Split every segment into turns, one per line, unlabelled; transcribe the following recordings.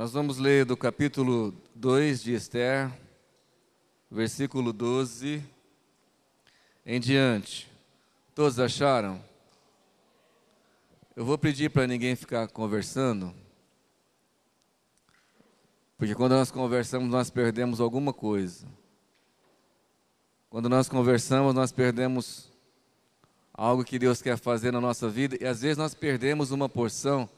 Nós vamos ler do capítulo 2 de Esther, versículo 12 em diante. Todos acharam? Eu vou pedir para ninguém ficar conversando, porque quando nós conversamos, nós perdemos alguma coisa. Quando nós conversamos, nós perdemos algo que Deus quer fazer na nossa vida, e às vezes nós perdemos uma porção.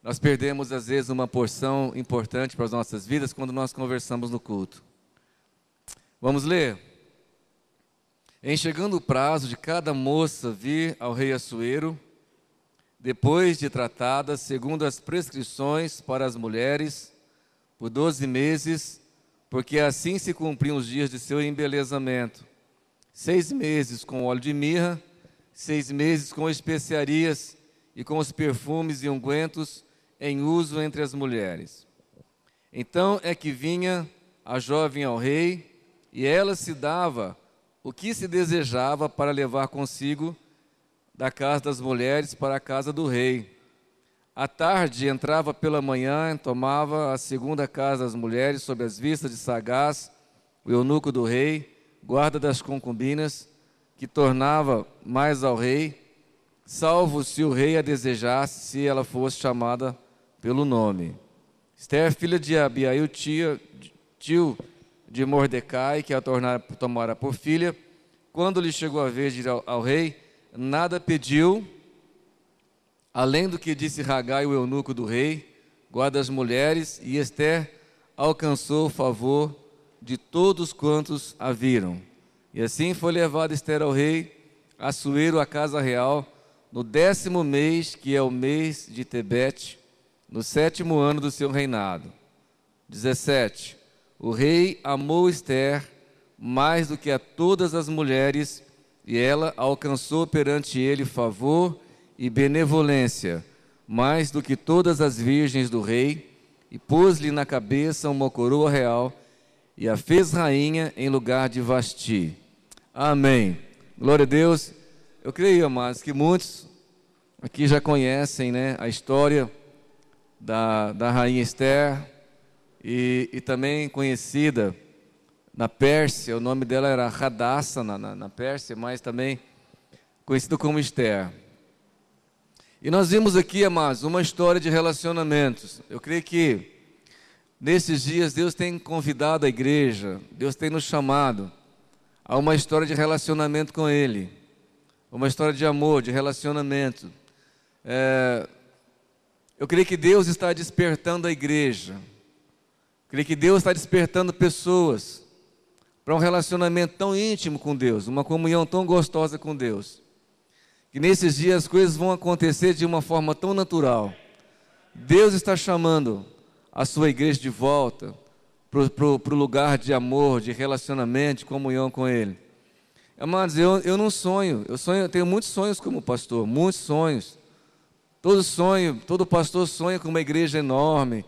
Nós perdemos, às vezes, uma porção importante para as nossas vidas quando nós conversamos no culto. Vamos ler? Em chegando o prazo de cada moça vir ao rei Assuero, depois de tratada, segundo as prescrições para as mulheres, por 12 meses, porque assim se cumpriam os dias de seu embelezamento. 6 meses com óleo de mirra, 6 meses com especiarias e com os perfumes e ungüentos em uso entre as mulheres. Então é que vinha a jovem ao rei, e ela se dava o que se desejava para levar consigo da casa das mulheres para a casa do rei. À tarde entrava pela manhã, tomava a segunda casa das mulheres sob as vistas de Sagaz, o eunuco do rei, guarda das concubinas, que tornava mais ao rei, salvo se o rei a desejasse, se ela fosse chamada pelo nome. Esther, filha de Abiail, tio de Mordecai, que a tomara por filha, quando lhe chegou a vez de ir ao rei, nada pediu, além do que disse Hagai, o eunuco do rei, guarda das mulheres, e Esther alcançou o favor de todos quantos a viram. E assim foi levada Esther ao rei Assuero à casa real, no 10º mês, que é o mês de Tebete, no 7º ano do seu reinado. 17. O rei amou Esther mais do que a todas as mulheres, e ela alcançou perante ele favor e benevolência, mais do que todas as virgens do rei, e pôs-lhe na cabeça uma coroa real, e a fez rainha em lugar de Vasti. Amém. Glória a Deus. Eu creio, amados, que muitos aqui já conhecem, né, a história da rainha Esther, e também conhecida na Pérsia. O nome dela era Hadassah na Pérsia, mas também conhecida como Esther. E nós vimos aqui, amados, uma história de relacionamentos. Eu creio que nesses dias Deus tem convidado a igreja, Deus tem nos chamado a uma história de relacionamento com Ele, uma história de amor, de relacionamento. Eu creio que Deus está despertando a igreja, creio que Deus está despertando pessoas para um relacionamento tão íntimo com Deus, uma comunhão tão gostosa com Deus, que nesses dias as coisas vão acontecer de uma forma tão natural. Deus está chamando a sua igreja de volta para o lugar de amor, de relacionamento, de comunhão com Ele. Amados, eu não sonho, eu tenho muitos sonhos como pastor, muitos sonhos. Todo pastor sonha com uma igreja enorme,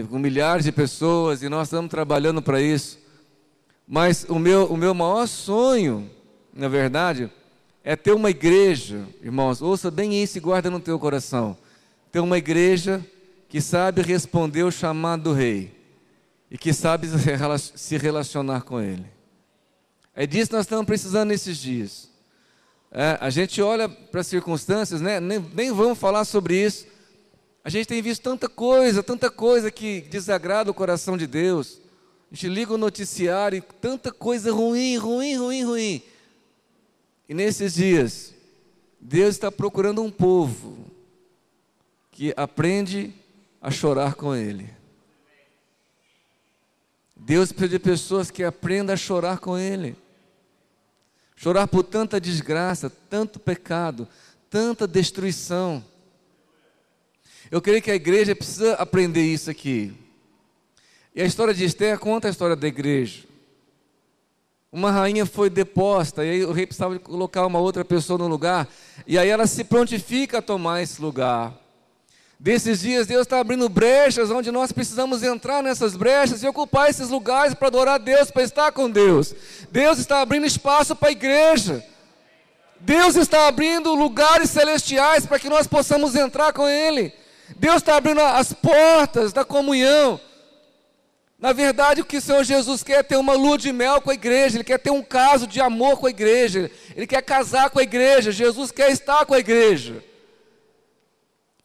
com milhares de pessoas, e nós estamos trabalhando para isso. Mas o meu maior sonho, na verdade, é ter uma igreja, irmãos, ouça bem isso e guarda no teu coração. Ter uma igreja que sabe responder o chamado do rei e que sabe se relacionar com Ele. É disso que nós estamos precisando nesses dias. A gente olha para as circunstâncias, né? Nem vamos falar sobre isso. A gente tem visto tanta coisa que desagrada o coração de Deus. A gente liga o noticiário e tanta coisa ruim. E nesses dias, Deus está procurando um povo que aprende a chorar com Ele. Deus precisa de pessoas que aprendam a chorar com Ele. Chorar por tanta desgraça, tanto pecado, tanta destruição. Eu creio que a igreja precisa aprender isso aqui. E a história de Esther conta a história da igreja. Uma rainha foi deposta, e aí o rei precisava colocar uma outra pessoa no lugar, e aí ela se prontifica a tomar esse lugar. Desses dias Deus está abrindo brechas, onde nós precisamos entrar nessas brechas e ocupar esses lugares para adorar a Deus, para estar com Deus. Deus está abrindo espaço para a igreja. Deus está abrindo lugares celestiais para que nós possamos entrar com Ele. Deus está abrindo as portas da comunhão. Na verdade, o que o Senhor Jesus quer é ter uma lua de mel com a igreja. Ele quer ter um caso de amor com a igreja. Ele quer casar com a igreja. Jesus quer estar com a igreja.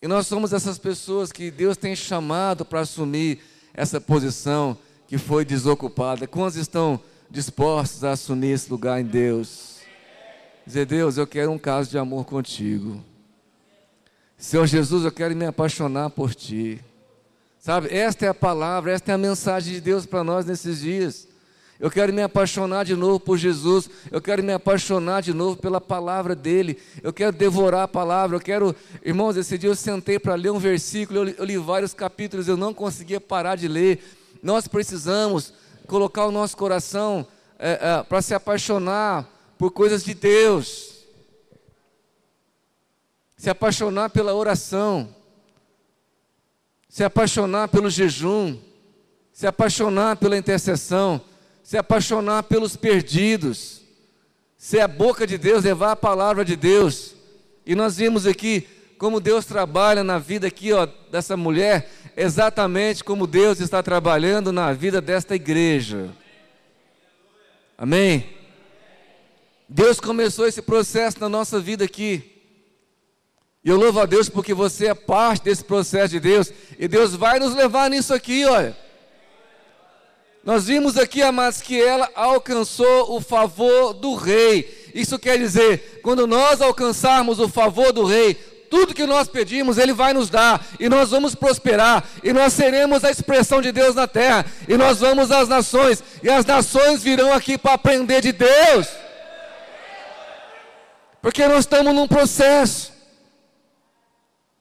E nós somos essas pessoas que Deus tem chamado para assumir essa posição que foi desocupada. Quantos estão dispostos a assumir esse lugar em Deus? Dizer: Deus, eu quero um caso de amor contigo. Senhor Jesus, eu quero me apaixonar por Ti. Sabe, esta é a palavra, esta é a mensagem de Deus para nós nesses dias. Eu quero me apaixonar de novo por Jesus. Eu quero me apaixonar de novo pela palavra dEle. Eu quero devorar a palavra. Eu quero, irmãos, esse dia eu sentei para ler um versículo. Eu li vários capítulos, eu não conseguia parar de ler. Nós precisamos colocar o nosso coração para se apaixonar por coisas de Deus. Se apaixonar pela oração, se apaixonar pelo jejum, se apaixonar pela intercessão, se apaixonar pelos perdidos, ser a boca de Deus, levar a palavra de Deus. E nós vimos aqui como Deus trabalha na vida aqui, ó, dessa mulher, exatamente como Deus está trabalhando na vida desta igreja. Amém? Deus começou esse processo na nossa vida aqui. E eu louvo a Deus porque você é parte desse processo de Deus. E Deus vai nos levar nisso aqui, olha. Nós vimos aqui, amados, que ela alcançou o favor do rei. Isso quer dizer, quando nós alcançarmos o favor do rei, tudo que nós pedimos, Ele vai nos dar. E nós vamos prosperar. E nós seremos a expressão de Deus na terra. E nós vamos às nações. E as nações virão aqui para aprender de Deus. Porque nós estamos num processo.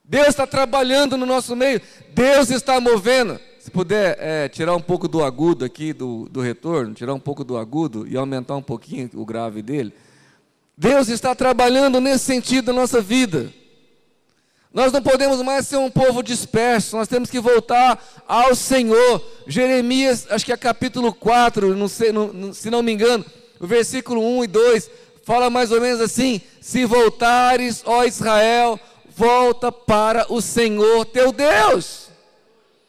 Deus está trabalhando no nosso meio. Deus está movendo. Se puder tirar um pouco do agudo aqui, do retorno, tirar um pouco do agudo e aumentar um pouquinho o grave dele. Deus está trabalhando nesse sentido na nossa vida. Nós não podemos mais ser um povo disperso. Nós temos que voltar ao Senhor. Jeremias, acho que é capítulo 4, não sei, se não me engano, o versículo 1 e 2, fala mais ou menos assim: se voltares, ó Israel, volta para o Senhor teu Deus.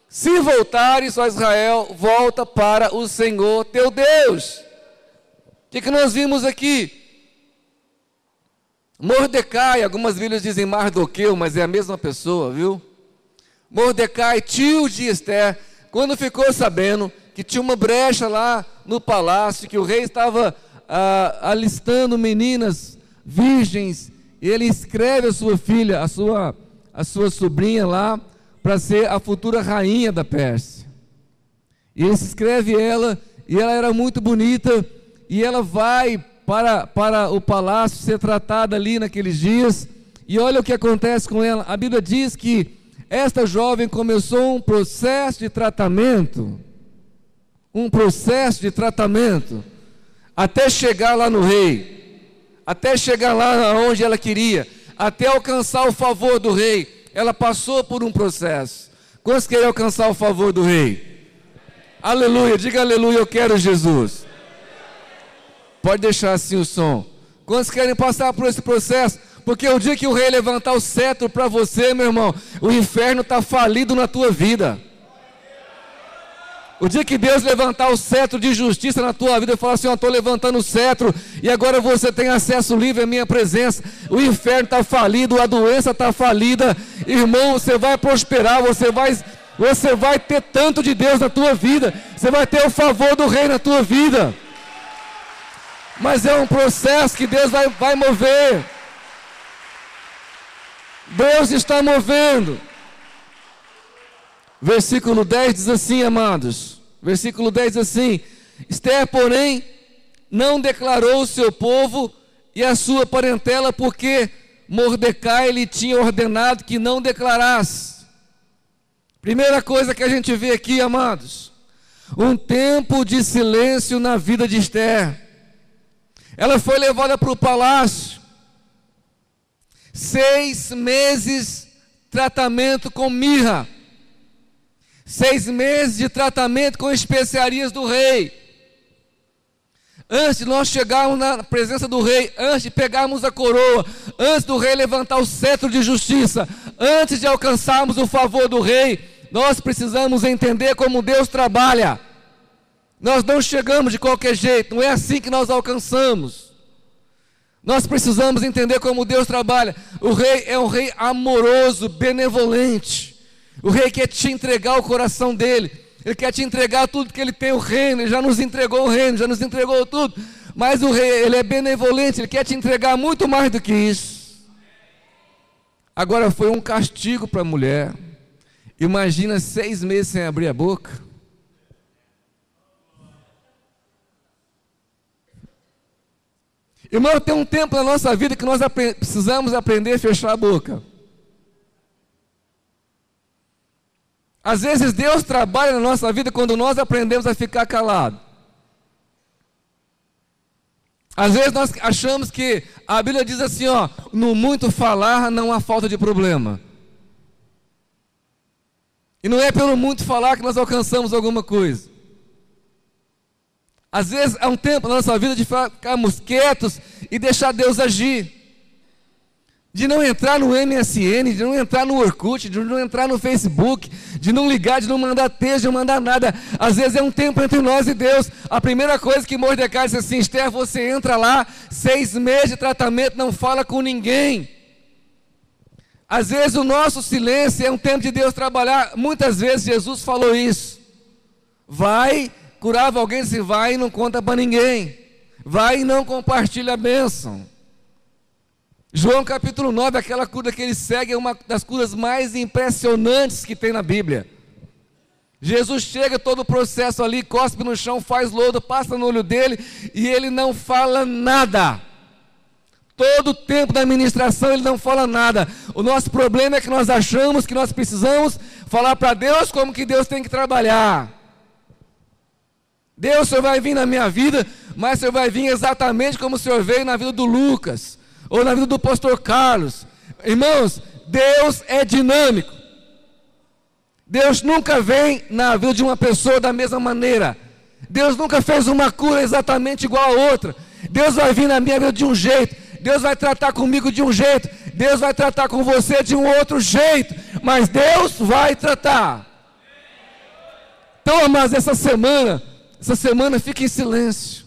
Se voltares, ó Israel, volta para o Senhor teu Deus. O que nós vimos aqui? Mordecai, algumas Bíblias dizem Mardoqueu, mas é a mesma pessoa, viu? Mordecai, tio de Esther, quando ficou sabendo que tinha uma brecha lá no palácio, que o rei estava alistando meninas virgens, e ele escreve a sua filha, a sua sobrinha lá, para ser a futura rainha da Pérsia. E ele escreve ela, e ela era muito bonita, e ela vai para o palácio ser tratada ali naqueles dias, e olha o que acontece com ela. A Bíblia diz que esta jovem começou um processo de tratamento, até chegar lá no rei, até chegar lá onde ela queria, até alcançar o favor do rei. Ela passou por um processo. Quantos querem alcançar o favor do rei? Aleluia, diga aleluia, eu quero Jesus. Pode deixar assim o som. Quantos querem passar por esse processo? Porque o dia que o rei levantar o cetro para você, meu irmão, o inferno está falido na tua vida. O dia que Deus levantar o cetro de justiça na tua vida e falar assim: eu estou levantando o cetro e agora você tem acesso livre à minha presença. O inferno está falido, a doença está falida. Irmão, você vai prosperar, você vai ter tanto de Deus na tua vida. Você vai ter o favor do rei na tua vida. Mas é um processo que Deus vai mover. Deus está movendo. Versículo 10 diz assim, amados. Versículo 10 diz assim: Esther, porém, não declarou o seu povo e a sua parentela, porque Mordecai lhe tinha ordenado que não declarasse. Primeira coisa que a gente vê aqui, amados, um tempo de silêncio na vida de Esther. Ela foi levada para o palácio. 6 meses tratamento com mirra. 6 meses de tratamento com especiarias do rei. Antes de nós chegarmos na presença do rei, antes de pegarmos a coroa, antes do rei levantar o cetro de justiça, antes de alcançarmos o favor do rei, nós precisamos entender como Deus trabalha. Nós não chegamos de qualquer jeito, não é assim que nós alcançamos. Nós precisamos entender como Deus trabalha. O rei é um rei amoroso, benevolente. O rei quer te entregar o coração dele. Ele quer te entregar tudo que ele tem, o reino. Ele já nos entregou o reino, já nos entregou tudo. Mas o rei, ele é benevolente, ele quer te entregar muito mais do que isso. Agora foi um castigo para a mulher. Imagina 6 meses sem abrir a boca. Irmão, tem um tempo na nossa vida que nós precisamos aprender a fechar a boca. Às vezes Deus trabalha na nossa vida quando nós aprendemos a ficar calado. Às vezes nós achamos que a Bíblia diz assim, ó, no muito falar não há falta de problema. E não é pelo muito falar que nós alcançamos alguma coisa. Às vezes é um tempo na nossa vida de ficarmos quietos e deixar Deus agir. De não entrar no MSN, de não entrar no Orkut, de não entrar no Facebook, de não ligar, de não mandar texto, de não mandar nada. Às vezes é um tempo entre nós e Deus. A primeira coisa que Mordecai disse assim, Esther, você entra lá, 6 meses de tratamento, não fala com ninguém. Às vezes o nosso silêncio é um tempo de Deus trabalhar. Muitas vezes Jesus falou isso. Vai, curava alguém, disse, vai e não conta para ninguém. Vai e não compartilha a bênção. João capítulo 9, aquela cura que ele segue é uma das curas mais impressionantes que tem na Bíblia. Jesus chega, todo o processo ali, cospe no chão, faz lodo, passa no olho dele e ele não fala nada. Todo o tempo da ministração ele não fala nada. O nosso problema é que nós achamos que nós precisamos falar para Deus como que Deus tem que trabalhar. Deus, o Senhor vai vir na minha vida, mas o Senhor vai vir exatamente como o Senhor veio na vida do Lucas, ou na vida do pastor Carlos. Irmãos, Deus é dinâmico. Deus nunca vem na vida de uma pessoa da mesma maneira. Deus nunca fez uma cura exatamente igual a outra. Deus vai vir na minha vida de um jeito. Deus vai tratar comigo de um jeito. Deus vai tratar com você de um outro jeito. Mas Deus vai tratar. Então, amados, essa semana fica em silêncio.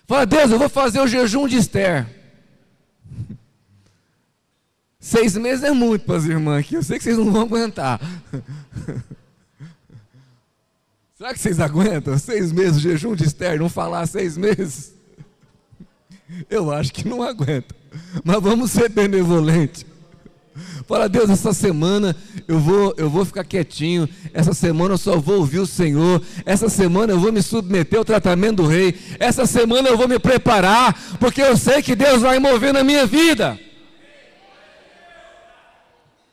Fala, Deus, eu vou fazer o jejum de Esther. 6 meses é muito para as irmãs aqui. Eu sei que vocês não vão aguentar. Será que vocês aguentam 6 meses de jejum de Esther? Não falar 6 meses? Eu acho que não aguenta. Mas vamos ser benevolentes. Fala, Deus, essa semana eu vou ficar quietinho. Essa semana eu só vou ouvir o Senhor. Essa semana eu vou me submeter ao tratamento do rei. Essa semana eu vou me preparar, porque eu sei que Deus vai mover na minha vida.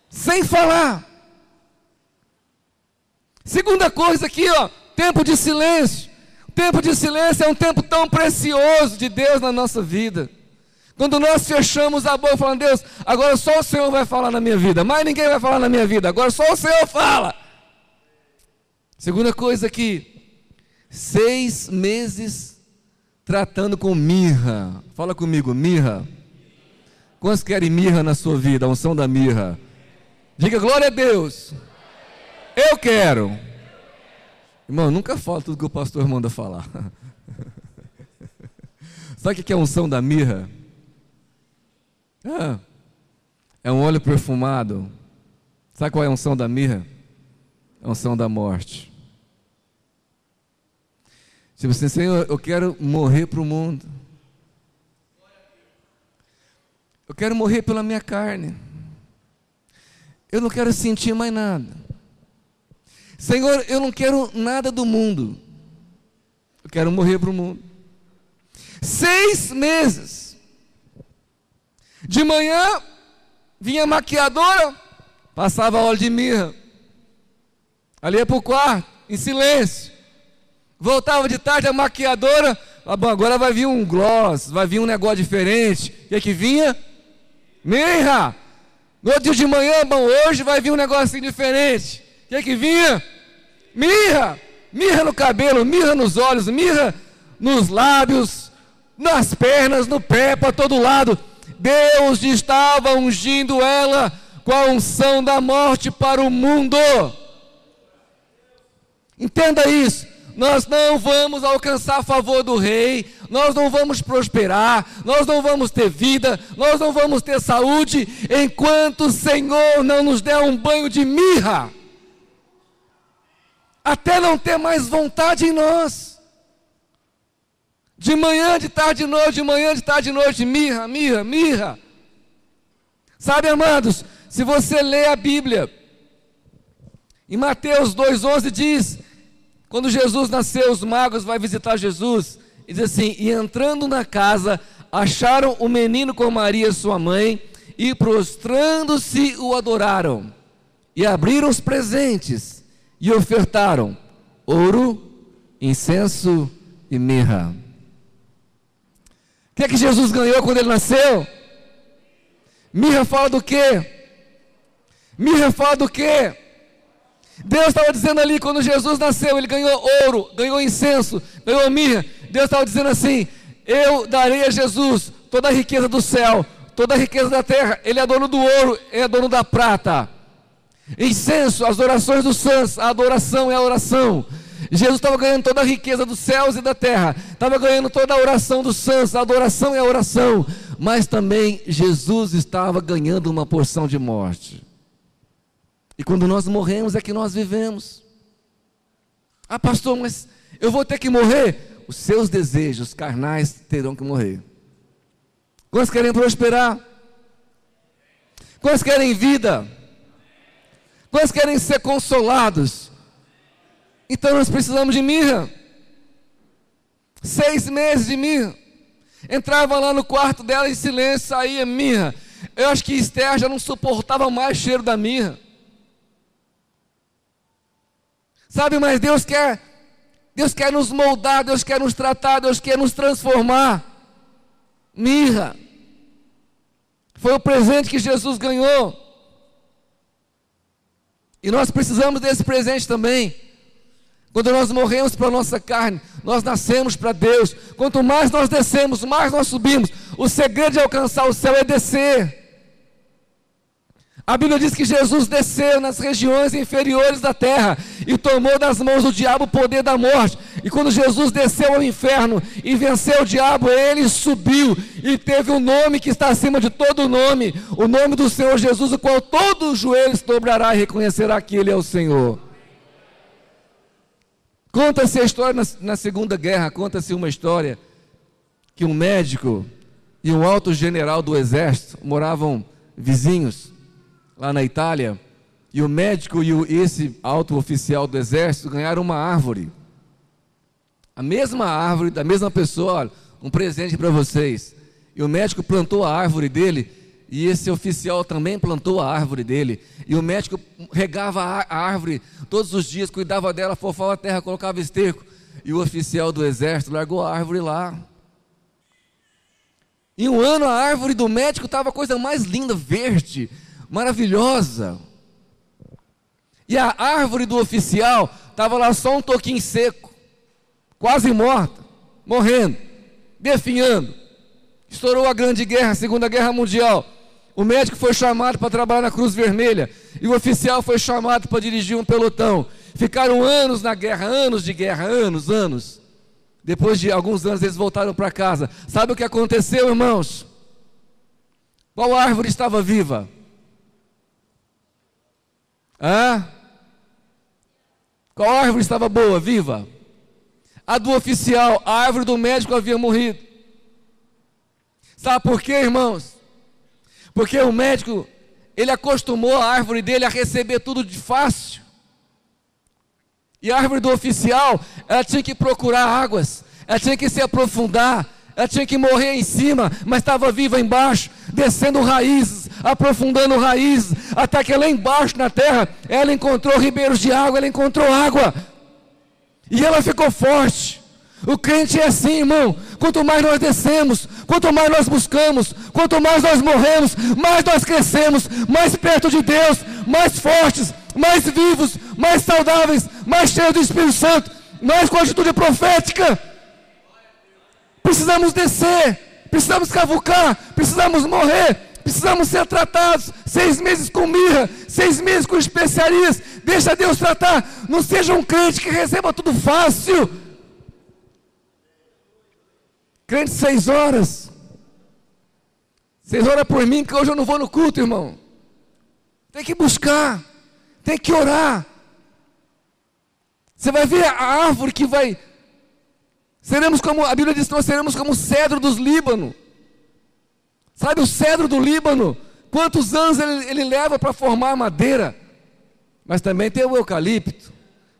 Sem falar. Segunda coisa aqui, ó, tempo de silêncio. O tempo de silêncio é um tempo tão precioso de Deus na nossa vida. Quando nós fechamos a boca falando, Deus, agora só o Senhor vai falar na minha vida, mais ninguém vai falar na minha vida, agora só o Senhor fala. Segunda coisa aqui, 6 meses tratando com mirra. Fala comigo, mirra. Quantos querem mirra na sua vida, a unção da mirra? Diga glória a Deus. Eu quero. Irmão, nunca fala tudo que o pastor manda falar. Sabe o que é a unção da mirra? É um óleo perfumado. Sabe qual é a unção da mirra? É a unção da morte. Tipo assim, Senhor, eu quero morrer para o mundo. Eu quero morrer pela minha carne. Eu não quero sentir mais nada. Senhor, eu não quero nada do mundo. Eu quero morrer para o mundo. 6 meses. De manhã, vinha a maquiadora, passava óleo de mirra. Ali ia para o quarto, em silêncio. Voltava de tarde, a maquiadora, bom, agora vai vir um gloss, vai vir um negócio diferente. O que vinha? Mirra. No outro dia de manhã, bom, hoje vai vir um negocinho diferente. O que vinha? Mirra. Mirra no cabelo, mirra nos olhos, mirra nos lábios, nas pernas, no pé, para todo lado. Deus estava ungindo ela com a unção da morte para o mundo. Entenda isso. Nós não vamos alcançar a favor do rei, nós não vamos prosperar, nós não vamos ter vida, nós não vamos ter saúde, enquanto o Senhor não nos der um banho de mirra, até não ter mais vontade em nós. De manhã, de tarde, de noite, de manhã, de tarde, de noite, mirra, mirra, mirra. Sabe, amados, se você ler a Bíblia, em Mateus 2,11 diz, quando Jesus nasceu, os magos vão visitar Jesus, e diz assim, e entrando na casa, acharam o menino com Maria, sua mãe, e prostrando-se o adoraram, e abriram os presentes, e ofertaram ouro, incenso e mirra. O que é que Jesus ganhou quando ele nasceu? Mirra fala do quê? Mirra fala do quê? Deus estava dizendo ali, quando Jesus nasceu, ele ganhou ouro, ganhou incenso, ganhou mirra. Deus estava dizendo assim, eu darei a Jesus toda a riqueza do céu, toda a riqueza da terra. Ele é dono do ouro, ele é dono da prata. Incenso, as orações dos santos, a adoração é a oração. Jesus estava ganhando toda a riqueza dos céus e da terra, estava ganhando toda a oração dos santos, a adoração é a oração. Mas também Jesus estava ganhando uma porção de morte. E quando nós morremos é que nós vivemos. Ah, pastor, mas eu vou ter que morrer? Os seus desejos carnais terão que morrer. Quantos querem prosperar? Quantos querem vida? Quantos querem ser consolados? Então nós precisamos de mirra. 6 meses de mirra. Entrava lá no quarto dela em silêncio, saía mirra. Eu acho que Esther já não suportava mais o cheiro da mirra. Sabe, mas Deus quer nos moldar, Deus quer nos tratar, Deus quer nos transformar. Mirra foi o presente que Jesus ganhou. E nós precisamos desse presente também. Quando nós morremos para a nossa carne, nós nascemos para Deus. Quanto mais nós descemos, mais nós subimos. O segredo de alcançar o céu é descer. A Bíblia diz que Jesus desceu nas regiões inferiores da terra e tomou das mãos do diabo o poder da morte. E quando Jesus desceu ao inferno e venceu o diabo, ele subiu e teve um nome que está acima de todo nome, o nome do Senhor Jesus, o qual todo o joelho se dobrará e reconhecerá que Ele é o Senhor. Conta-se a história na Segunda Guerra, conta-se uma história que um médico e um alto general do exército moravam vizinhos lá na Itália, e o médico e esse alto oficial do exército ganharam uma árvore. A mesma árvore, da mesma pessoa, olha, um presente para vocês. E o médico plantou a árvore dele, e esse oficial também plantou a árvore dele. E o médico regava a árvore todos os dias, cuidava dela, fofava a terra, colocava esterco. E o oficial do exército largou a árvore lá. Em um ano a árvore do médico estava a coisa mais linda, verde, maravilhosa. E a árvore do oficial estava lá só um toquinho seco, quase morta, morrendo, definhando. Estourou a Grande Guerra, a Segunda Guerra Mundial. O médico foi chamado para trabalhar na Cruz Vermelha e o oficial foi chamado para dirigir um pelotão. Ficaram anos na guerra, anos de guerra, anos. Depois de alguns anos eles voltaram para casa. Sabe o que aconteceu, irmãos? Qual árvore estava viva? Qual árvore estava boa, viva? A do oficial, a árvore do médico havia morrido. Sabe por quê, irmãos? Porque o médico, ele acostumou a árvore dele a receber tudo de fácil. E a árvore do oficial, ela tinha que procurar águas, ela tinha que se aprofundar, ela tinha que morrer em cima, mas estava viva embaixo, descendo raízes, aprofundando raízes, até que lá embaixo na terra, ela encontrou ribeiros de água, ela encontrou água, e ela ficou forte. O crente é assim, irmão, quanto mais nós descemos, quanto mais nós buscamos, quanto mais nós morremos, mais nós crescemos, mais perto de Deus, mais fortes, mais vivos, mais saudáveis, mais cheios do Espírito Santo, mais com atitude profética. Precisamos descer, precisamos cavucar, precisamos morrer, precisamos ser tratados. 6 meses com mirra, 6 meses com especiarias. Deixa Deus tratar. Não seja um crente que receba tudo fácil. Crente 6 horas. 6 horas por mim, que hoje eu não vou no culto, irmão. Tem que buscar, tem que orar. Você vai ver a árvore que vai... Seremos como, a Bíblia diz que nós seremos como o cedro dos Líbano. Sabe o cedro do Líbano? Quantos anos ele leva para formar madeira? Mas também tem o eucalipto.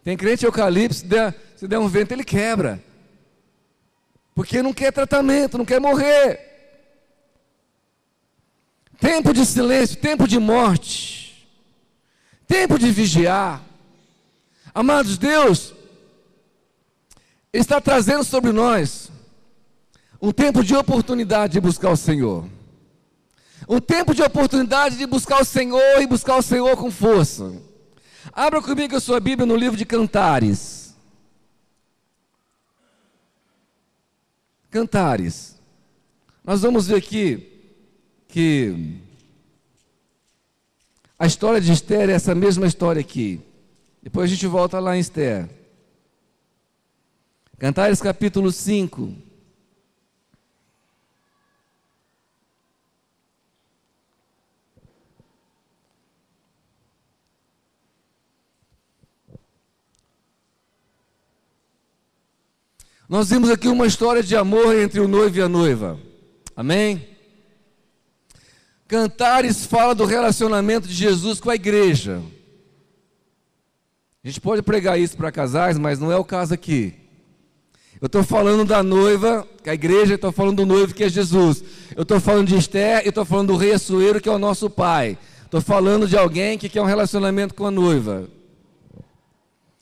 Tem crente eucalipto, se der um vento ele quebra. Porque não quer tratamento, não quer morrer. Tempo de silêncio, tempo de morte. Tempo de vigiar. Amados, Deus está trazendo sobre nós um tempo de oportunidade de buscar o Senhor. Um tempo de oportunidade de buscar o Senhor e buscar o Senhor com força. Abra comigo a sua Bíblia no livro de Cantares. Cantares. Nós vamos ver aqui que a história de Esther é essa mesma história aqui. Depois a gente volta lá em Esther. Cantares capítulo 5. Nós vimos aqui uma história de amor entre o noivo e a noiva. Amém? Cantares fala do relacionamento de Jesus com a igreja. A gente pode pregar isso para casais, mas não é o caso aqui. Eu estou falando da noiva, que é a igreja, estou falando do noivo, que é Jesus. Eu estou falando de Esther e estou falando do rei Assuero, que é o nosso pai. Estou falando de alguém que quer um relacionamento com a noiva.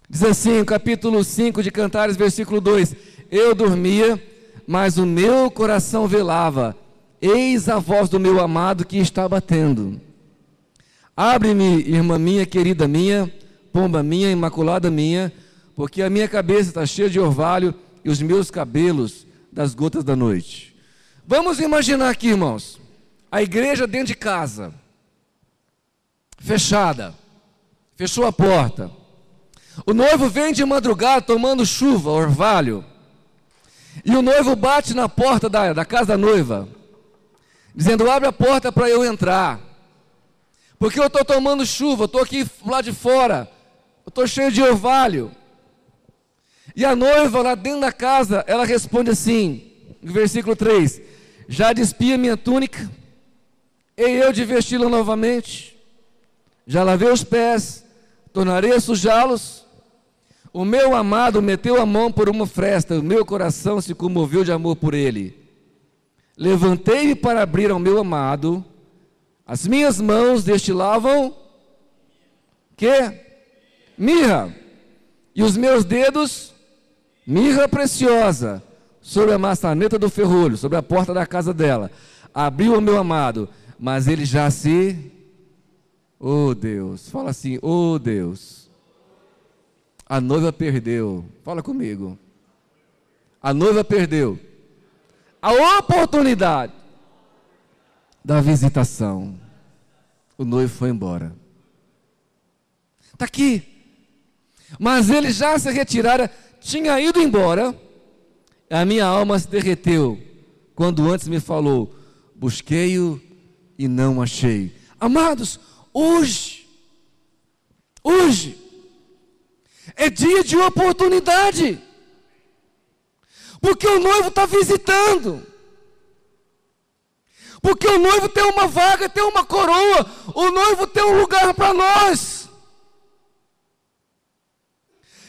Diz assim, capítulo 5 de Cantares, versículo 2: Eu dormia, mas o meu coração velava. Eis a voz do meu amado que está batendo. Abre-me, irmã minha, querida minha, pomba minha, imaculada minha, porque a minha cabeça está cheia de orvalho e os meus cabelos das gotas da noite. Vamos imaginar aqui, irmãos, a igreja dentro de casa, fechada, fechou a porta. O noivo vem de madrugada tomando chuva, orvalho, e o noivo bate na porta da casa da noiva, dizendo: abre a porta para eu entrar, porque eu estou tomando chuva, eu estou aqui lá de fora, eu estou cheio de orvalho. E a noiva lá dentro da casa, ela responde assim, no versículo 3: já despi a minha túnica, hei eu de vesti-la novamente, já lavei os pés, tornarei a sujá-los. O meu amado meteu a mão por uma fresta, o meu coração se comoveu de amor por ele. Levantei-me para abrir ao meu amado, as minhas mãos destilavam que? Mirra, e os meus dedos, mirra preciosa, sobre a maçaneta do ferrolho, sobre a porta da casa dela. Abriu o meu amado, mas ele já se... Oh Deus, fala assim: oh Deus, a noiva perdeu. Fala comigo. A noiva perdeu a oportunidade da visitação. O noivo foi embora. Está aqui. Mas ele já se retirara, tinha ido embora. A minha alma se derreteu quando antes me falou: busquei-o e não achei. Amados, hoje é dia de oportunidade, porque o noivo está visitando, porque o noivo tem uma vaga, tem uma coroa, o noivo tem um lugar para nós.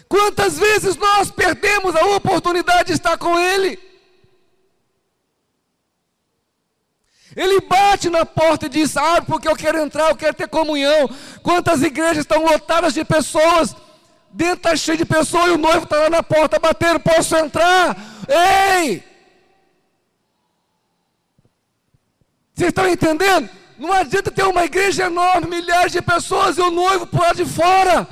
Quantas vezes nós perdemos a oportunidade de estar com Ele? Ele bate na porta e diz: abre, porque eu quero entrar, eu quero ter comunhão. Quantas igrejas estão lotadas de pessoas, dentro está cheio de pessoas, e o noivo está lá na porta batendo: posso entrar? Ei! Vocês estão entendendo? Não adianta ter uma igreja enorme, milhares de pessoas, e o noivo por lá de fora.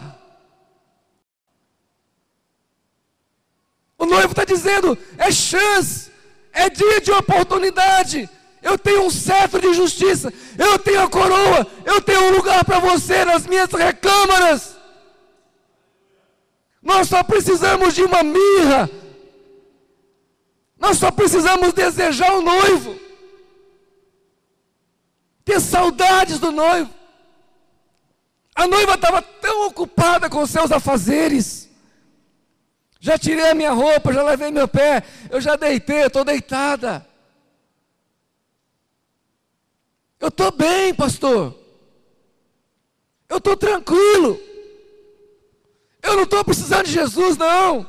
O noivo está dizendo: é chance, é dia de oportunidade. eu tenho um cetro de justiça, eu tenho a coroa, eu tenho um lugar para você nas minhas recâmaras. Nós só precisamos de uma mirra, nós só precisamos desejar o noivo, ter saudades do noivo. A noiva estava tão ocupada com seus afazeres. Já tirei a minha roupa, já lavei meu pé, eu já deitei, eu estou deitada. Eu estou bem, pastor. Eu estou tranquilo. Eu não estou precisando de Jesus, não.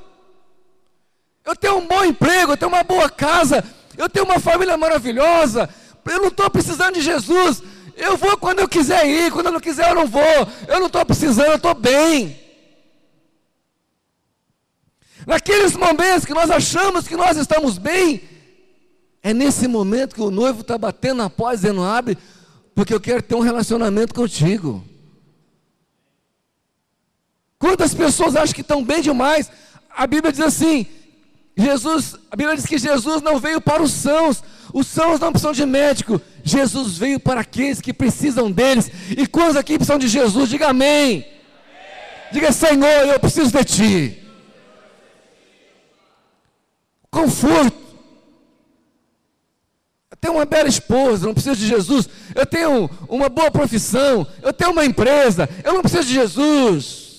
Eu tenho um bom emprego, eu tenho uma boa casa, eu tenho uma família maravilhosa. Eu não estou precisando de Jesus. Eu vou quando eu quiser ir, quando eu não quiser eu não vou. Eu não estou precisando, eu estou bem. Naqueles momentos que nós achamos que nós estamos bem, é nesse momento que o noivo está batendo na porta dizendo: abre, porque eu quero ter um relacionamento contigo. Quantas pessoas acham que estão bem demais? A Bíblia diz assim, a Bíblia diz que Jesus não veio para os sãos não precisam de médico, Jesus veio para aqueles que precisam deles. E quantos aqui precisam de Jesus? Diga amém. Amém. Diga: Senhor, eu preciso de ti. Conforto. Eu tenho uma bela esposa, não preciso de Jesus. Eu tenho uma boa profissão, eu tenho uma empresa, eu não preciso de Jesus.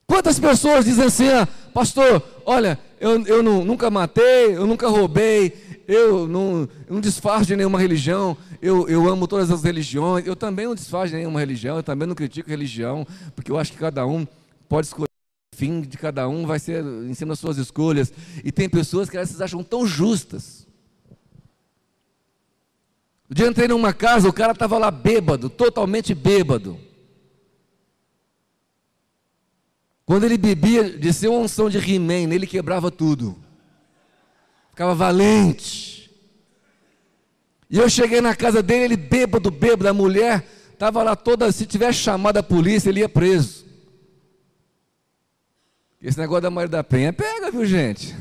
Quantas pessoas dizem assim: pastor, olha, eu nunca matei, eu nunca roubei, eu não desfaço de nenhuma religião, eu amo todas as religiões, eu também não desfaço de nenhuma religião, eu também não critico religião, porque eu acho que cada um pode escolher, o fim de cada um vai ser em cima das suas escolhas. E tem pessoas que elas acham tão justas. Um dia eu entrei numa casa, o cara estava lá bêbado, totalmente bêbado. Quando ele bebia, desceu uma unção de He-Man, nele quebrava tudo. Ficava valente. E eu cheguei na casa dele, ele bêbado, a mulher estava lá toda, se tivesse chamado a polícia, ele ia preso. Esse negócio da Maria da Penha pega, viu, gente?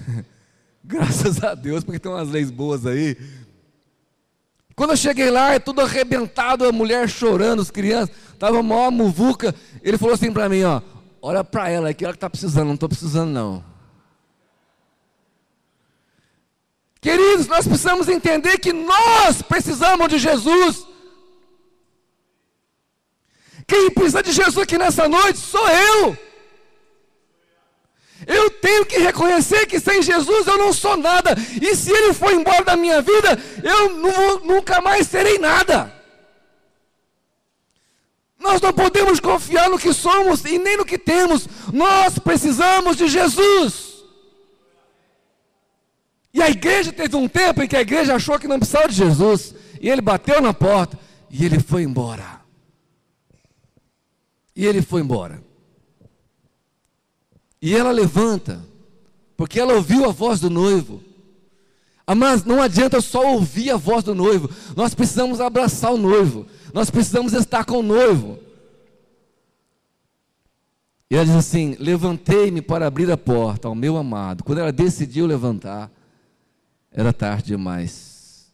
Graças a Deus, porque tem umas leis boas aí. Quando eu cheguei lá, é tudo arrebentado, a mulher chorando, as crianças, estava uma maior muvuca. Ele falou assim para mim, olha para ela, é que ela está precisando, não estou precisando não. Queridos, nós precisamos entender que nós precisamos de Jesus. Quem precisa de Jesus aqui nessa noite sou eu. Eu tenho que reconhecer que sem Jesus eu não sou nada. E se Ele for embora da minha vida, eu nunca mais serei nada. Nós não podemos confiar no que somos e nem no que temos. Nós precisamos de Jesus. E a igreja teve um tempo em que a igreja achou que não precisava de Jesus. E ele bateu na porta e ele foi embora. E ele foi embora. E ela levanta, porque ela ouviu a voz do noivo. Mas não adianta só ouvir a voz do noivo. Nós precisamos abraçar o noivo. Nós precisamos estar com o noivo. E ela diz assim: levantei-me para abrir a porta ao meu amado. Quando ela decidiu levantar, era tarde demais.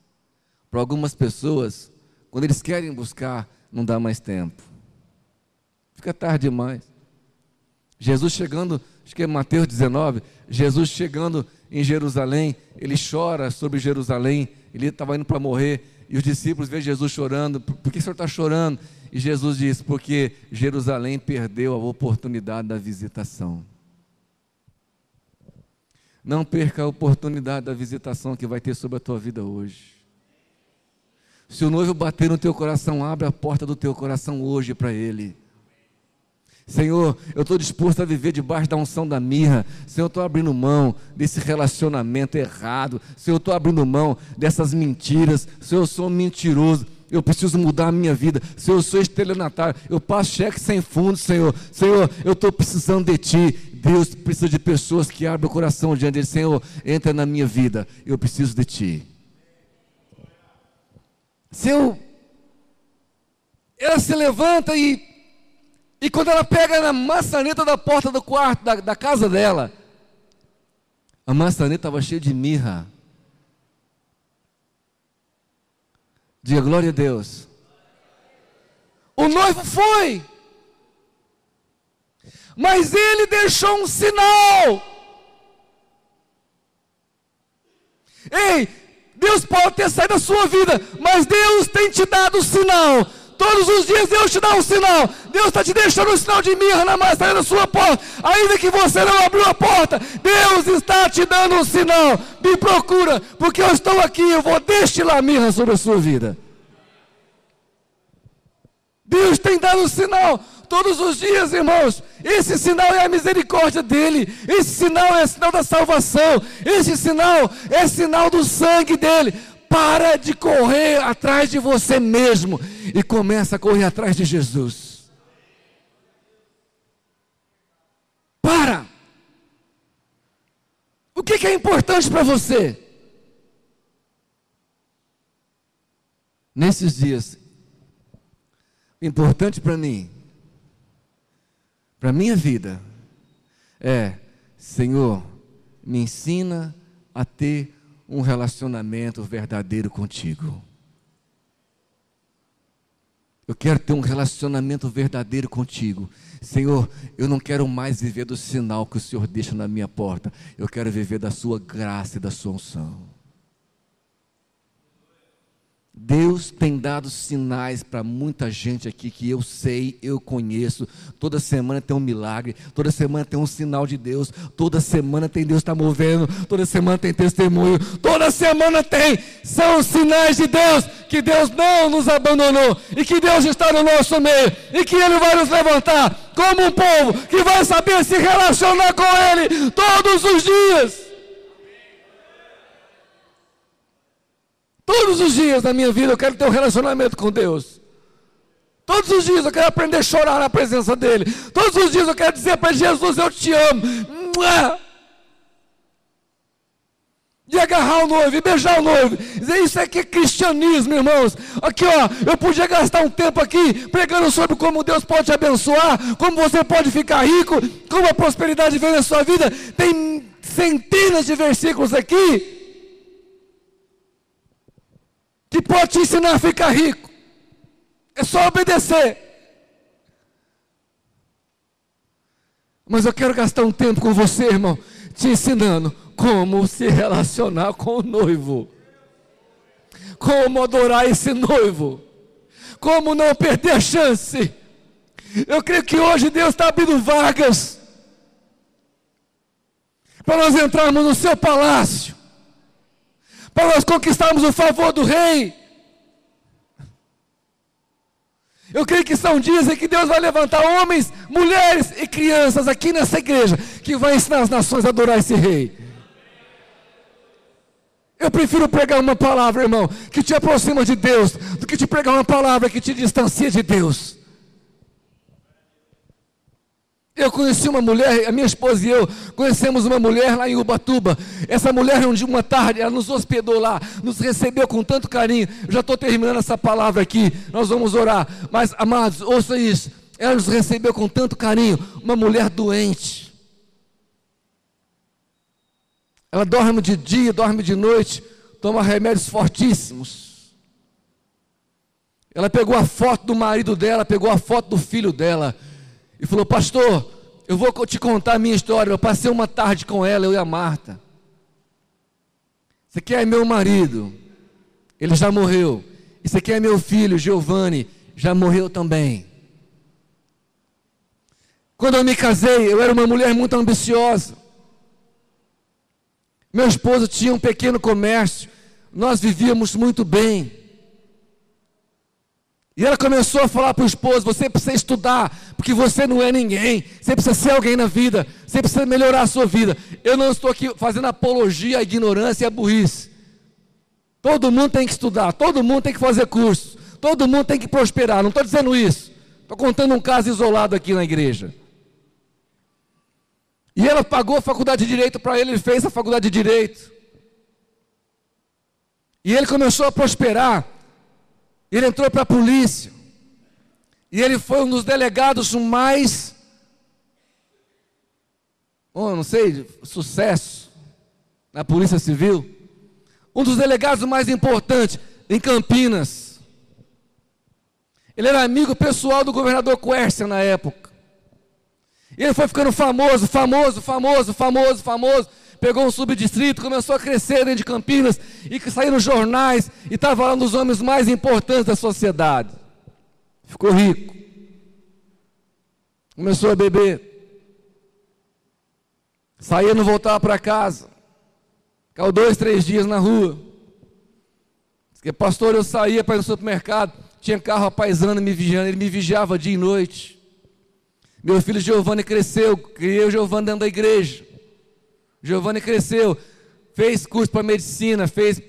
Para algumas pessoas, quando eles querem buscar, não dá mais tempo. Fica tarde demais. Jesus chegando, acho que é Mateus 19, Jesus chegando em Jerusalém, ele chora sobre Jerusalém, ele estava indo para morrer, e os discípulos veem Jesus chorando. Por que o senhor está chorando? E Jesus diz: porque Jerusalém perdeu a oportunidade da visitação. Não perca a oportunidade da visitação que vai ter sobre a tua vida hoje. Se o noivo bater no teu coração, abre a porta do teu coração hoje para ele. Senhor, eu estou disposto a viver debaixo da unção da mirra. Senhor, eu estou abrindo mão desse relacionamento errado. Senhor, eu estou abrindo mão dessas mentiras. Senhor, eu sou mentiroso. Eu preciso mudar a minha vida. Senhor, eu sou estelionatário. Eu passo cheque sem fundo, Senhor. Senhor, eu estou precisando de Ti. Deus precisa de pessoas que abrem o coração diante dele. Senhor, entra na minha vida. Eu preciso de Ti. Senhor, ela se levanta e quando ela pega na maçaneta da porta do quarto, da casa dela, a maçaneta estava cheia de mirra. Diga glória a Deus. O noivo foi, mas ele deixou um sinal. Ei, Deus pode ter saído da sua vida, mas Deus tem te dado um sinal. Todos os dias Deus te dá um sinal. Deus está te deixando um sinal de mirra na maçã da sua porta. Ainda que você não abriu a porta, Deus está te dando um sinal. Me procura, porque eu estou aqui, eu vou destilar mirra sobre a sua vida. Deus tem dado um sinal todos os dias, irmãos. Esse sinal é a misericórdia dele. Esse sinal é o sinal da salvação. Esse sinal é sinal do sangue dele. Para de correr atrás de você mesmo e começa a correr atrás de Jesus. Para. O que é importante para você? Nesses dias, importante para mim, para a minha vida, é: Senhor, me ensina a ter um relacionamento verdadeiro contigo. Eu quero ter um relacionamento verdadeiro contigo. Senhor, eu não quero mais viver do sinal que o Senhor deixa na minha porta. Eu quero viver da sua graça e da sua unção. Deus tem dado sinais para muita gente aqui que eu sei, eu conheço. Toda semana tem um milagre, toda semana tem um sinal de Deus, toda semana tem Deus está movendo, toda semana tem testemunho, toda semana tem. São sinais de Deus, que Deus não nos abandonou e que Deus está no nosso meio e que Ele vai nos levantar como um povo que vai saber se relacionar com Ele todos os dias. Todos os dias da minha vida eu quero ter um relacionamento com Deus. Todos os dias eu quero aprender a chorar na presença dEle. Todos os dias eu quero dizer para Jesus, eu te amo. E agarrar o noivo, e beijar o noivo. Dizer, isso aqui é cristianismo, irmãos. Aqui, ó, eu podia gastar um tempo aqui pregando sobre como Deus pode te abençoar, como você pode ficar rico, como a prosperidade vem na sua vida. Tem centenas de versículos aqui que pode te ensinar a ficar rico. É só obedecer. Mas eu quero gastar um tempo com você, irmão, te ensinando como se relacionar com o noivo, como adorar esse noivo, como não perder a chance. Eu creio que hoje Deus está abrindo vagas para nós entrarmos no seu palácio, para nós conquistarmos o favor do rei. Eu creio que são dias em que Deus vai levantar homens, mulheres e crianças aqui nessa igreja, que vai ensinar as nações a adorar esse rei. Eu prefiro pregar uma palavra, irmão, que te aproxima de Deus, do que te pregar uma palavra que te distancia de Deus. Eu conheci uma mulher, a minha esposa e eu conhecemos uma mulher lá em Ubatuba. Essa mulher, uma tarde, ela nos hospedou lá, nos recebeu com tanto carinho. Eu já estou terminando essa palavra aqui, nós vamos orar. Mas, amados, ouça isso. Ela nos recebeu com tanto carinho. Uma mulher doente. Ela dorme de dia, dorme de noite, toma remédios fortíssimos. Ela pegou a foto do marido dela, pegou a foto do filho dela e falou: pastor, eu vou te contar a minha história. Eu passei uma tarde com ela, eu e a Marta. Esse aqui é meu marido, ele já morreu. Esse aqui é meu filho, Giovanni, já morreu também. Quando eu me casei, eu era uma mulher muito ambiciosa. Meu esposo tinha um pequeno comércio, nós vivíamos muito bem. E ela começou a falar para o esposo: você precisa estudar, porque você não é ninguém, você precisa ser alguém na vida, você precisa melhorar a sua vida. Eu não estou aqui fazendo apologia à ignorância e à burrice. Todo mundo tem que estudar, todo mundo tem que fazer curso, todo mundo tem que prosperar, não estou dizendo isso. Estou contando um caso isolado aqui na igreja. E ela pagou a faculdade de Direito para ele, ele fez a faculdade de Direito. E ele começou a prosperar. Ele entrou para a polícia. E ele foi um dos delegados com mais, não sei, sucesso na Polícia Civil. Um dos delegados mais importantes em Campinas. Ele era amigo pessoal do governador Quércia na época. E ele foi ficando famoso. Pegou um subdistrito, começou a crescer dentro de Campinas, e que saiu nos jornais, e estava lá um dos homens mais importantes da sociedade. Ficou rico. Começou a beber. Saía, não voltava para casa. Ficava 2, 3 dias na rua. Diz que, pastor, eu saía para ir no supermercado, tinha carro apaisando, me vigiando, ele me vigiava dia e noite. Meu filho Giovanni cresceu, criei o Giovanni dentro da igreja. Giovanni cresceu, fez curso para medicina,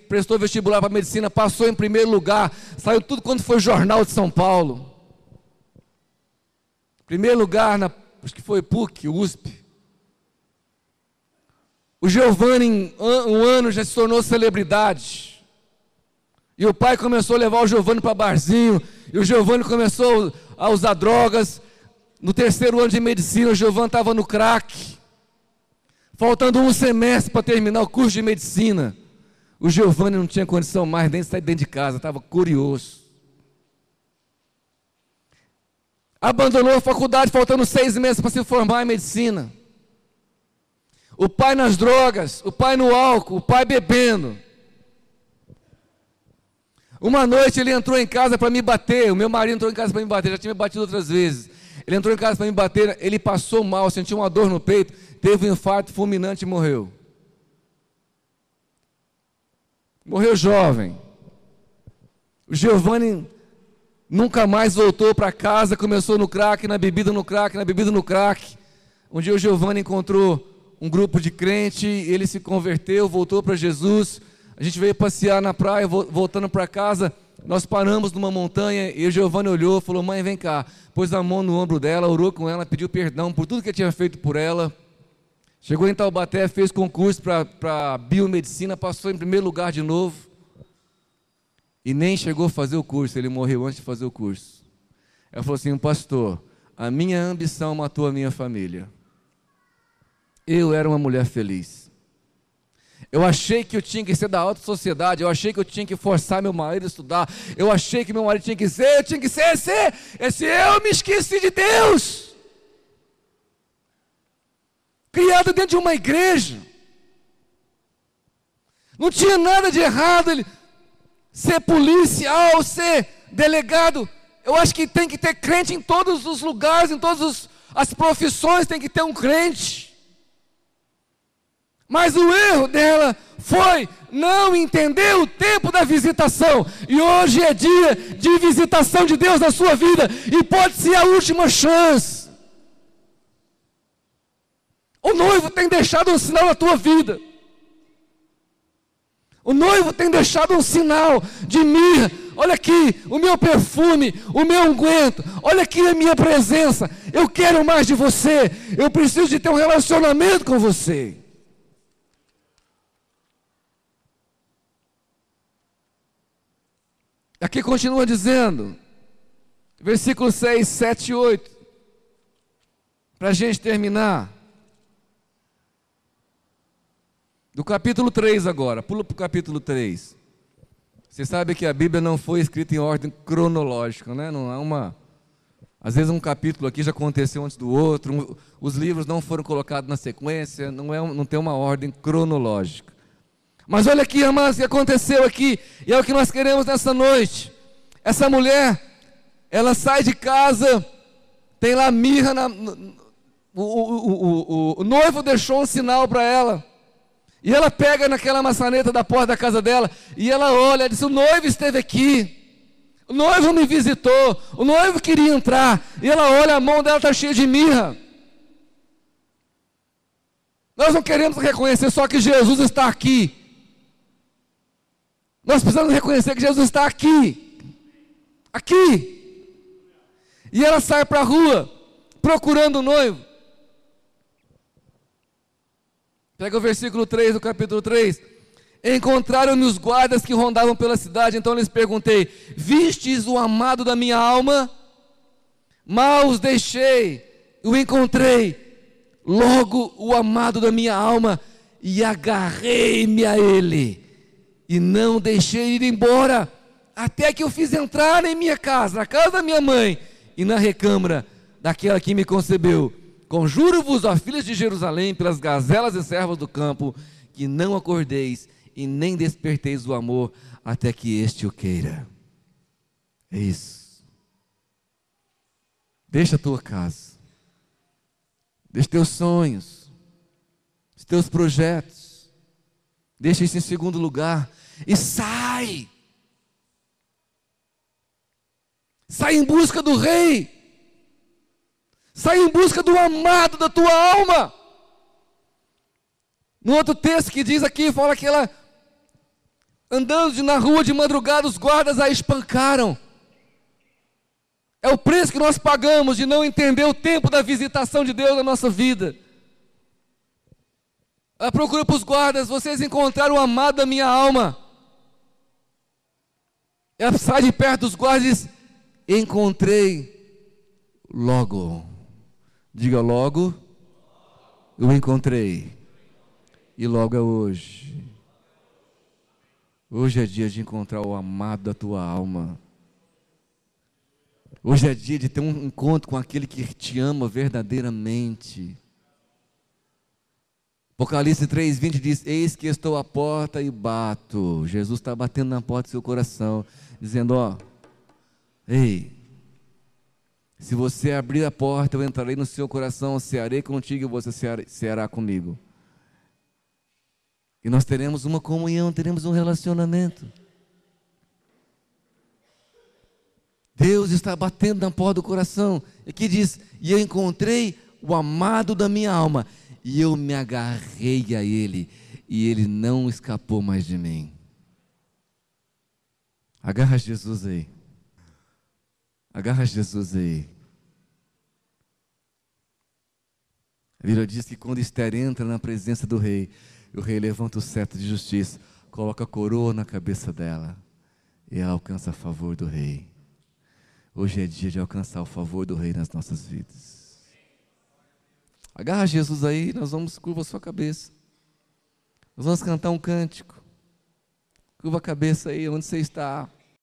prestou vestibular para medicina, passou em primeiro lugar, saiu tudo quando foi jornal de São Paulo. Primeiro lugar, acho que foi PUC, USP. O Giovanni, em um ano, já se tornou celebridade. E o pai começou a levar o Giovanni para barzinho, e o Giovanni começou a usar drogas. No 3º ano de medicina, o Giovanni estava no crack. Faltando um semestre para terminar o curso de medicina. O Giovanni não tinha condição mais nem de sair dentro de casa, estava curioso. Abandonou a faculdade, faltando 6 meses para se formar em medicina. O pai nas drogas, o pai no álcool, o pai bebendo. Uma noite ele entrou em casa para me bater, o meu marido entrou em casa para me bater, já tinha me batido outras vezes. Ele entrou em casa para me bater, ele passou mal, sentiu uma dor no peito, teve um infarto fulminante e morreu. Morreu jovem. O Giovanni nunca mais voltou para casa, começou no crack, na bebida no crack, na bebida no crack. Um dia o Giovanni encontrou um grupo de crente, ele se converteu, voltou para Jesus. A gente veio passear na praia, voltando para casa, nós paramos numa montanha e o Giovanni olhou e falou: mãe, vem cá. Pôs a mão no ombro dela, orou com ela, pediu perdão por tudo que tinha feito por ela. Chegou em Taubaté, fez concurso para biomedicina, passou em primeiro lugar de novo. E nem chegou a fazer o curso, ele morreu antes de fazer o curso. Ela falou assim: pastor, a minha ambição matou a minha família. Eu era uma mulher feliz. Eu achei que eu tinha que ser da alta sociedade, eu achei que eu tinha que forçar meu marido a estudar, eu achei que meu marido tinha que ser, esse eu me esqueci de Deus. Criado dentro de uma igreja. Não tinha nada de errado ele ser policial, ser delegado. Eu acho que tem que ter crente em todos os lugares, em todas as profissões tem que ter um crente. Mas o erro dela foi não entender o tempo da visitação. E hoje é dia de visitação de Deus na sua vida. E pode ser a última chance. O noivo tem deixado um sinal na tua vida. O noivo tem deixado um sinal de mirra. Olha aqui o meu perfume, o meu unguento. Olha aqui a minha presença. Eu quero mais de você. Eu preciso de ter um relacionamento com você. Aqui continua dizendo, versículos 6, 7 e 8, para a gente terminar. Do capítulo 3 agora, pula para o capítulo 3. Você sabe que a Bíblia não foi escrita em ordem cronológica, né? Não é uma... Às vezes um capítulo aqui já aconteceu antes do outro, os livros não foram colocados na sequência, não tem uma ordem cronológica. Mas olha aqui, amados, o que aconteceu aqui, e é o que nós queremos nessa noite. Essa mulher, ela sai de casa, tem lá mirra, o noivo deixou um sinal para ela, e ela pega naquela maçaneta da porta da casa dela, e ela olha, diz: o noivo esteve aqui, o noivo me visitou, o noivo queria entrar, e ela olha, a mão dela está cheia de mirra. Nós não queremos reconhecer só que Jesus está aqui. Nós precisamos reconhecer que Jesus está aqui. Aqui. E ela sai para a rua, procurando o noivo. Pega o versículo 3 do capítulo 3. Encontraram-me os guardas que rondavam pela cidade, então lhes perguntei: vistes o amado da minha alma? Mal os deixei, o encontrei, logo o amado da minha alma, e agarrei-me a ele. E não deixei ir embora, até que eu fiz entrar em minha casa, na casa da minha mãe, e na recâmara daquela que me concebeu. Conjuro-vos, ó filhas de Jerusalém, pelas gazelas e servas do campo, que não acordeis e nem desperteis o amor, até que este o queira. É isso. Deixa a tua casa, deixa teus sonhos, os teus projetos, deixa isso em segundo lugar e sai. Sai em busca do rei. Sai em busca do amado da tua alma. No outro texto que diz aqui, fala que ela, andando na rua de madrugada, os guardas a espancaram. É o preço que nós pagamos de não entender o tempo da visitação de Deus na nossa vida. Ela procura para os guardas: vocês encontraram o amado da minha alma. Ela sai de perto dos guardas e diz: encontrei logo. Diga logo, eu encontrei. E logo é hoje. Hoje é dia de encontrar o amado da tua alma. Hoje é dia de ter um encontro com aquele que te ama verdadeiramente. Apocalipse 3:20 diz: eis que estou à porta e bato. Jesus está batendo na porta do seu coração, dizendo: ó, ei, se você abrir a porta, eu entrarei no seu coração, cearei contigo e você ceará comigo. E nós teremos uma comunhão, teremos um relacionamento. Deus está batendo na porta do coração. Aqui diz: e eu encontrei o amado da minha alma, e eu me agarrei a ele, e ele não escapou mais de mim. Agarra Jesus aí. Agarra Jesus aí. A Bíblia diz que quando Esther entra na presença do rei, o rei levanta o cetro de justiça, coloca a coroa na cabeça dela, e ela alcança o favor do rei. Hoje é dia de alcançar o favor do rei nas nossas vidas. Agarra Jesus aí, nós vamos, curva a sua cabeça. Nós vamos cantar um cântico. Curva a cabeça aí, onde você está.